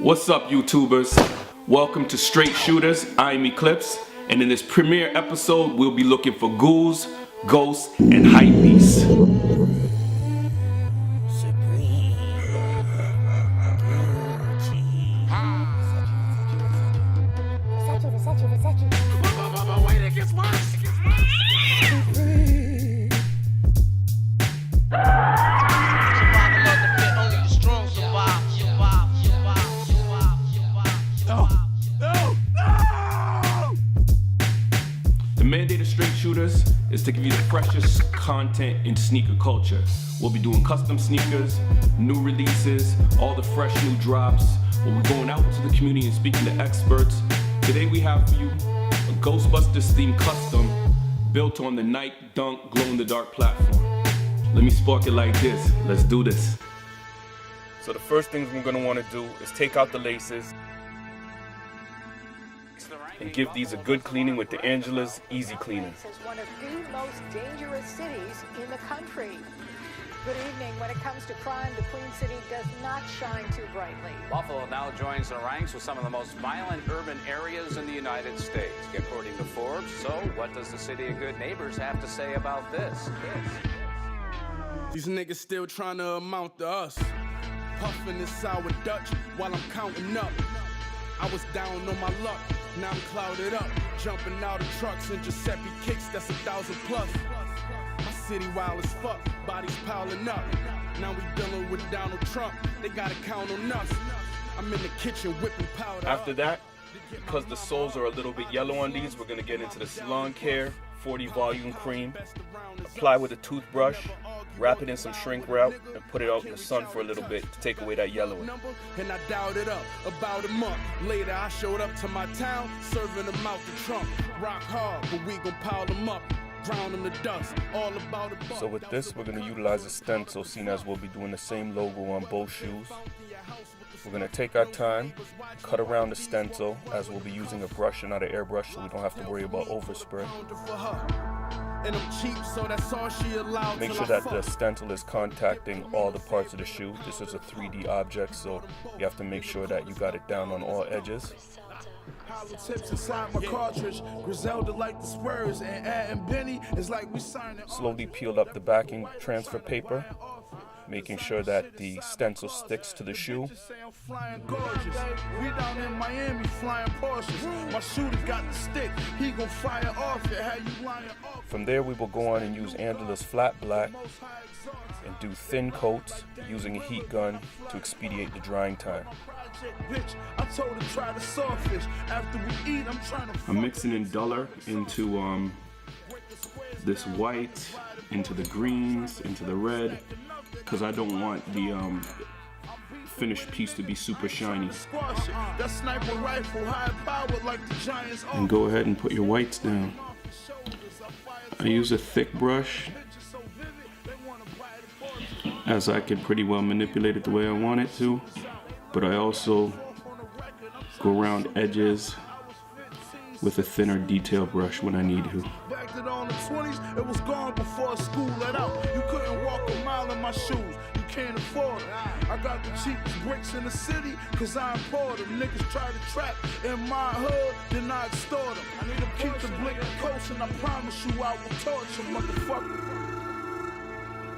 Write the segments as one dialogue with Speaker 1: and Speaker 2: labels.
Speaker 1: What's up, YouTubers? Welcome to Straight Shooters. I'm Eklipz, and in this premiere episode, we'll be looking for ghouls, ghosts, and hype beasts.
Speaker 2: Wait, it gets worse.
Speaker 1: The mandate of Straight Shooters is to give you the freshest content in sneaker culture. We'll be doing custom sneakers, new releases, all the fresh new drops. We'll be going out into the community and speaking to experts. Today we have for you a Ghostbusters themed custom built on the Nike Dunk glow-in-the-dark platform. Let me spark it like this. Let's do this. So the first thing we're going to want to do is take out the laces and give these a good cleaning with the Angelus Easy Cleaner.
Speaker 3: This is one of the most dangerous cities in the country. Good evening. When it comes to crime, the Queen City does not shine too brightly.
Speaker 4: Buffalo now joins the ranks with some of the most violent urban areas in the United States, according to Forbes. So what does the City of Good Neighbors have to say about this?
Speaker 5: These niggas still trying to amount to us. Puffing this sour Dutch while I'm counting up. I was down on my luck, now I'm clouded up. Jumping out of trucks and Giuseppe kicks, that's 1,000 plus. My city wild as fuck, bodies piling up. Now we dealing with Donald Trump, they gotta count on us. I'm in the kitchen whipping powder.
Speaker 1: After that, because the soles are a little bit yellow on these, we're going to get into the Salon Care 40 Volume Cream. Apply with a toothbrush, wrap it in some shrink wrap, and put it out in the sun for a little bit to take away that yellowing.
Speaker 5: And I dialed it up about a month later. I showed up to my town, serving them out to Trump. Rock hard, but we gon' pile them up, drown in the dust. All about it.
Speaker 1: So with this, we're going to utilize a stencil, seeing as we'll be doing the same logo on both shoes. We're going to take our time, cut around the stencil, as we'll be using a brush and not an airbrush, so we don't have to worry about overspray. Make sure that the stencil is contacting all the parts of the shoe. This is a 3D object, so you have to make sure that you got it down on all edges.
Speaker 5: Tips inside my cartridge, Griselda like the Spurs, and Benny is like we signed it.
Speaker 1: Slowly peel up the backing transfer paper, making sure that the stencil sticks to the shoe.
Speaker 5: We down in Miami flying Porsches. My shooter got the stick, he gon' fire off it. How you lying off?
Speaker 1: From there, we will go on and use Angelus Flat black and do thin coats using a heat gun to expedite the drying time. I'm mixing in duller into this white, into the greens, into the red, because I don't want the finished piece to be super shiny. And go ahead and put your whites down. I use a thick brush, as I can pretty well manipulate it the way I want it to, but I also go around edges with a thinner detail brush when I need to.
Speaker 5: Back it on the 20s, it was gone before school let out. You couldn't walk a mile in my shoes, you can't afford it. I got the cheapest bricks in the city, cause I import them. Niggas try to trap in my hood, then I extort them. I need to keep the blick close, and I promise you I will torture, motherfucker.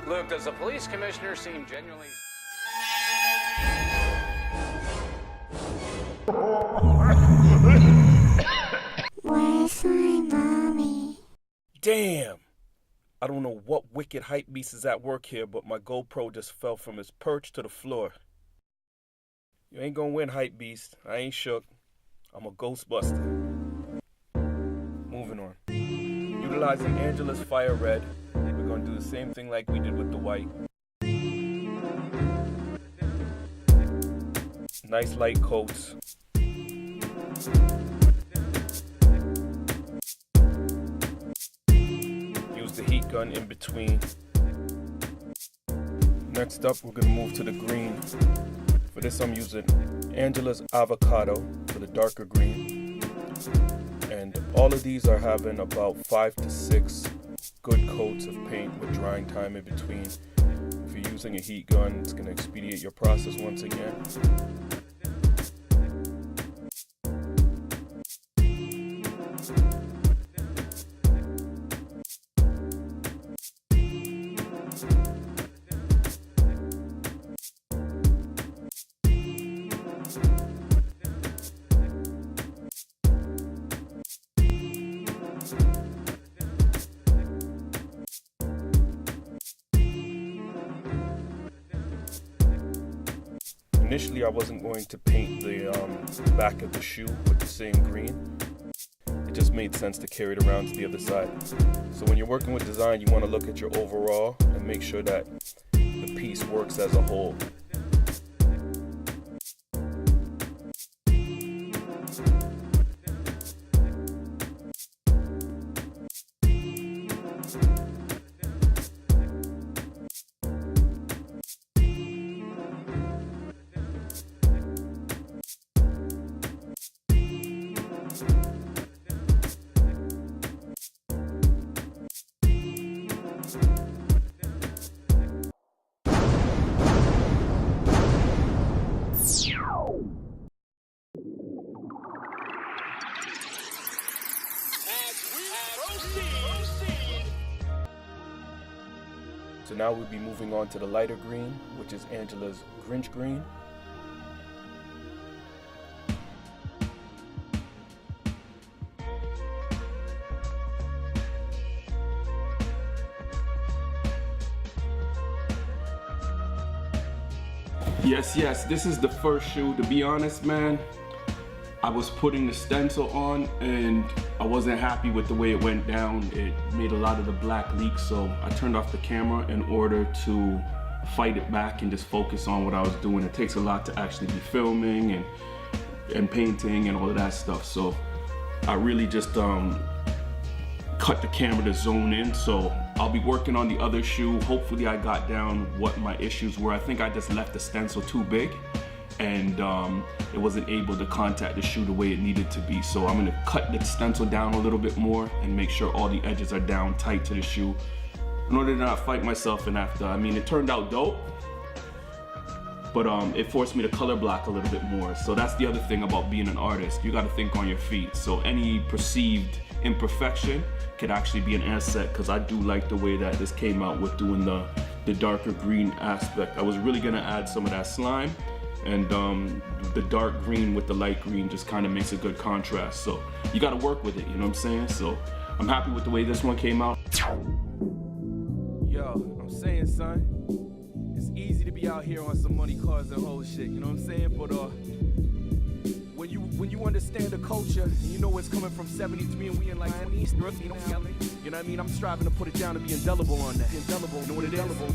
Speaker 4: Luke, does the police commissioner seem genuinely...
Speaker 2: Where's my mommy?
Speaker 1: Damn! I don't know what wicked hype beast is at work here, but my GoPro just fell from its perch to the floor. You ain't gonna win, hype beast. I ain't shook. I'm a Ghostbuster. Moving on. Utilizing Angelus Fire Red, we're gonna do the same thing like we did with the white. Nice light coats. Use the heat gun in between. Next up, we're gonna move to the green. For this, I'm using Angelus Avacado for the darker green. And all of these are having about 5 to 6 good coats of paint with drying time in between. If you're using a heat gun, it's going to expedite your process once again. initially I wasn't going to paint the back of the shoe with the same green. It just made sense to carry it around to the other side. So when you're working with design, you want to look at your overall and make sure that the piece works as a whole. So now we'll be moving on to the lighter green, which is Angelus Grinch Green. Yes, this is the first shoe. To be honest, man, I was putting the stencil on and I wasn't happy with the way it went down. It made a lot of the black leak, so I turned off the camera in order to fight it back and just focus on what I was doing. It takes a lot to actually be filming and painting and all of that stuff, so I really just cut the camera to zone in. So I'll be working on the other shoe. Hopefully I got down what my issues were. I think I just left the stencil too big and it wasn't able to contact the shoe the way it needed to be. So I'm gonna cut the stencil down a little bit more and make sure all the edges are down tight to the shoe in order to not fight myself. And after, I mean, it turned out dope, but it forced me to color block a little bit more. So that's the other thing about being an artist. You gotta think on your feet. So any perceived imperfection could actually be an asset, because I do like the way that this came out with doing the darker green aspect. I was really gonna add some of that slime, and the dark green with the light green just kind of makes a good contrast. So you gotta work with it, you know what I'm saying? So I'm happy with the way this one came out.
Speaker 5: Yo, I'm saying, son, it's easy to be out here on some money, cars, and whole shit, you know what I'm saying? But when you understand the culture, and you know where it's coming from 73 and we in like 20s, you know what I mean? I'm striving to put it down to be indelible on that. Indelible, you know what it is? Indelible.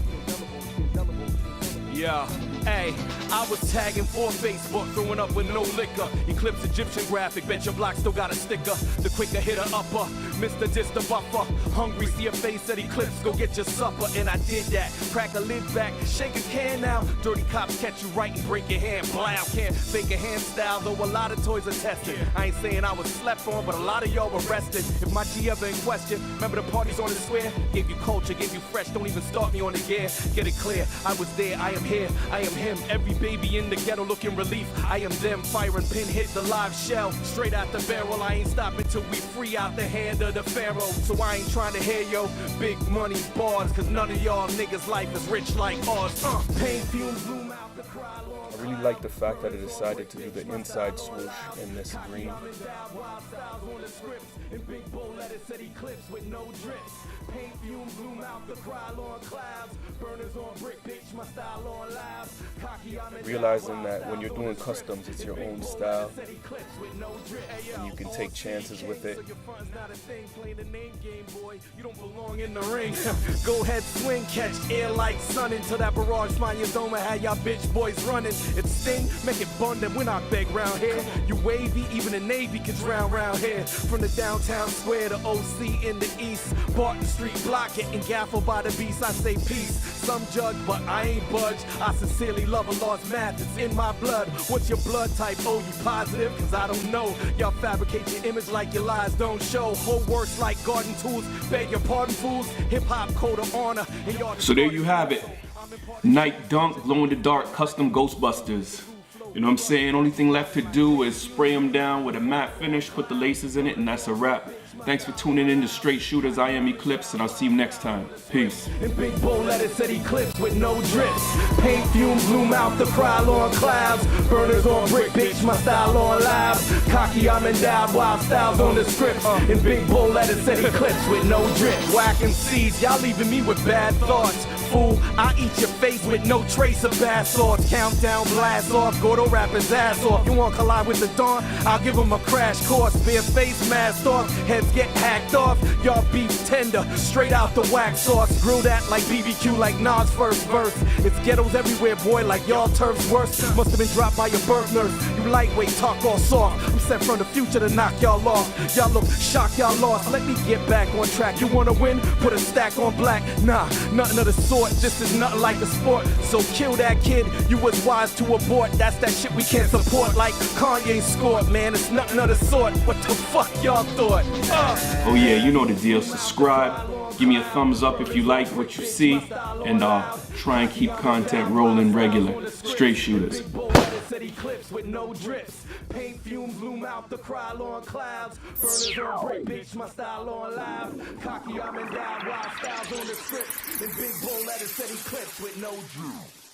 Speaker 5: Yeah, hey, I was tagging for Facebook, throwing up with no liquor. Eklipz Egyptian graphic, bet your block still got a sticker. The quicker hit her upper, Mr. Dis the buffer. Hungry, see a face at Eklipz, go get your supper. And I did that, crack a lid back, shake a can now. Dirty cops catch you right and break your hand, blow. Can't fake a hand style, though a lot of toys are tested. I ain't saying I was slept on, but a lot of y'all were rested. If my G ever in question, remember the parties on the square? Gave you culture, gave you fresh, don't even start me on the gear. Get it clear, I was there, I am here, I am him. Every baby in the ghetto looking relief. I am them, fire and pin hit the live shell. Straight out the barrel, I ain't stopping till we free out the hand of the pharaoh. So I ain't trying to hear yo big money bars, cause none of y'all niggas life is rich like ours. Pain fumes loom out the cry long.
Speaker 1: I really like the fact that I decided to do the inside swoosh in this green. Realizing that when you're doing customs, it's your own style, and you can take chances with it.
Speaker 5: Go ahead, swing, catch air like sun into that barrage. Find your dome and have y'all bitch boys running. It's sting, make it bun them. We're not big round here. You wavy, even the Navy can drown round here. From the downtown square to OC in the east, Barton Street block it and gaffle by the beast. I say peace. Some judge, but I ain't budge. I sincerely love a lost math. It's in my blood. What's your blood type? Oh, you positive? Cause I don't know. Y'all fabricate your image like your lies don't show. Whole works like garden tools. Beg your pardon, fools. Hip hop code of honor. And y'all.
Speaker 1: So there you have it. Night Dunk, glow in the dark, custom Ghostbusters. You know what I'm saying? Only thing left to do is spray them down with a matte finish, put the laces in it, and that's a wrap. Thanks for tuning in to Straight Shooters. I am Eklipz, and I'll see you next time. Peace.
Speaker 5: In big bold letters said Eklipz with no drips. Paint fumes loom out the Krylon clouds. Burners on brick, bitch, my style on live. Cocky, I'm endowed, wild styles on the script. In big bold letters said Eklipz with no drips. Whacking seeds, y'all leaving me with bad thoughts.
Speaker 6: fool. I eat your face with no trace of bath sauce. Countdown blast off, go to rapper's ass off. You want collide with the dawn? I'll give him a crash course. Bare face masked off, heads get hacked off. Y'all beef tender, straight out the wax sauce. Grill that like BBQ, like Nas' first verse. It's ghettos everywhere, boy, like y'all turfs worse. Must have been dropped by your birth nurse. You lightweight, talk all soft. I'm sent from the future to knock y'all off. Y'all look shocked, y'all lost. Let me get back on track. You wanna win? Put a stack on black. Nah, nothing of the sort. This is nothing like a sport. So kill that kid. You was wise to abort. That's that shit we can't support. Like Kanye scored, man. It's nothing of the sort. What the fuck y'all thought?
Speaker 1: Oh yeah, you know the deal. Subscribe. Give me a thumbs up if you like what you see. And try and keep content rolling regular. Straight shooters.
Speaker 6: Eklipz with no drips. Paint fumes bloom out the Krylon clouds. Burners on break, bitch, my style on live. Cocky, I'm endowed, wild styles on the script. In big bold letters said Eklipz with no drip.